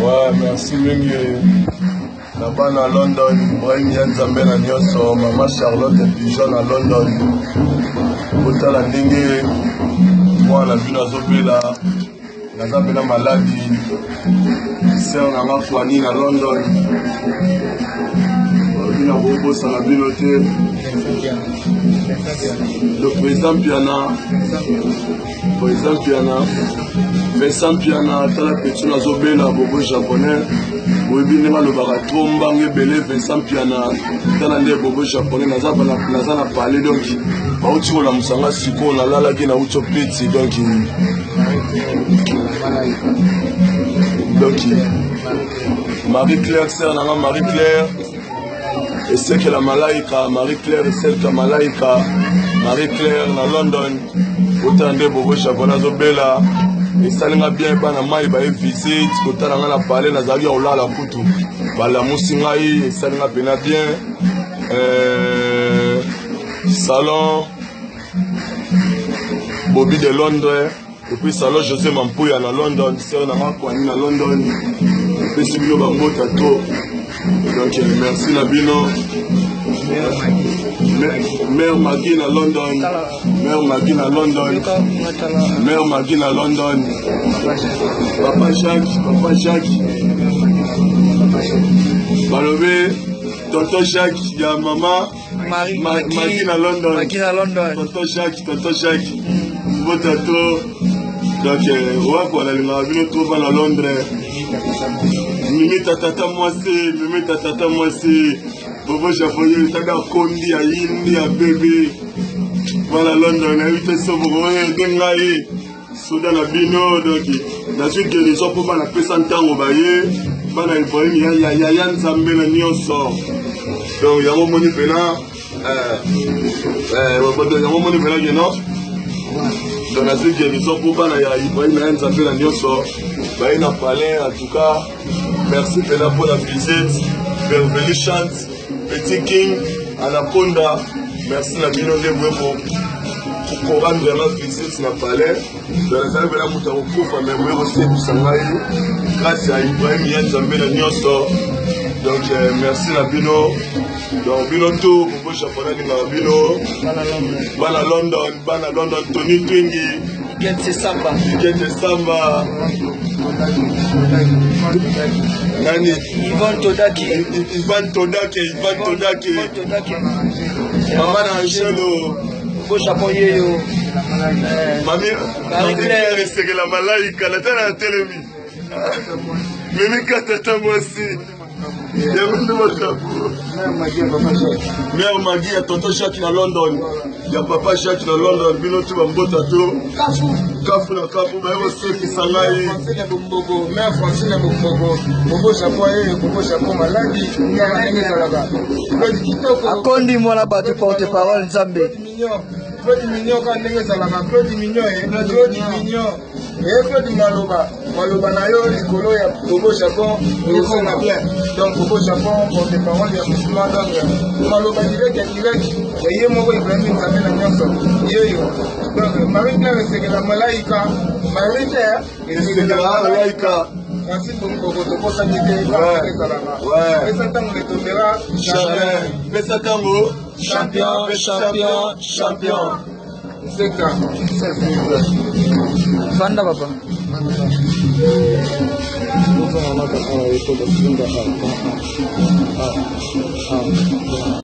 Ouais, merci mingi. Là-bas à London, Brahim Yanzambe na nyonso, Maman Charlotte et Pigeon à London. Kota la ndenge, moi la bino azobela, nazabela maladi. Sœur nanga Kwani na London. Bina bobosa na bino te. Le président Piana, Vincent Piana, tala petit nazobela bobo japonais. Boyebi malobaka trop mbange belé Vincent Piana, tala nde bobo japonais naza na parler donc bauti kola musanga siko nalalaki na ucho piti donc Marie-Claire, sœur nanga Marie-Claire, et c'est que la malaika, Marie-Claire, et celle que malaika, Marie-Claire na London, autant de bobo japonais zobela. Et ça n'a bien pas na mai ba visite kota na na parler na zali ola la kutu bala musingai et ça n'a pas bien salon Bobby de Londres et puis salon José Mampouya na London sœur na Kwani na London et puis sibino ba mota to donc merci na bino Mère Maggie à London, Mère Maggie à London, Mère Maggie à London, Papa Jacques, Balové, Tonton Jacques, il y a Maman, Maggie à London, Tonton Jacques, Botato, donc, voilà, il trouve à Londres. Mimi tata moi c'est Bobo japonais, taga kondi ya yindi ya bébé. Voilà London, na yute so bobo dengai. Soudan na bino donc na suite que les autres pour na pesa ntango baye, bana Ibrahim ya Nzambe na nyonso. Donc yango moni pena yango moni pena que non. Donc na suite que les autres pour bana ya Ibrahim ya Nzambe na nyonso. Baye na palais en tout cas. Merci pena pour la visite. Bienvenue chante. Petit King, Anaconda, merci la bino de pour rendre vraiment visite na palais. Dans la salle de la Moutaro Koufa, mais moi aussi du Sangaï, grâce à Ibrahim Yanzambe na nyonso. Donc merci la bino. Donc bino tout pour japonais na bino. Bana London, Tony Twingi. Igete Samba. Nani? Ivan Todaki. Maman Angelo. Beau Japon yo. Mami, Marie-Claire, c'est que la malaika, la telle à la télévision. Mimi Katata moi aussi. Mère Maggie, il y a Tonton Jacques dans London. Il y a Papa Jacques dans London. Bino tu vas m'botato. Kafu na kafu, mais aussi qui s'en aille. Mère Francine na Bobo. Bobo Japon maladi. Il y a un là-bas. Akondi moi là-bas tu porte parole Nzambe. Claude Mignon quand ndenge ezalaka Claude Mignon Claude Maloba na yo likolo ya Bobo Japon ezonga bien donc Bobo Japon porte parole ya musulman donc Maloba direct ye moko Ibrahim Nzambe na nyonso yoyo donc Marie-Claire esekela malaika Marie-Claire esekela malaika Merci beaucoup de votre champion. C'est ça. Vanda papa.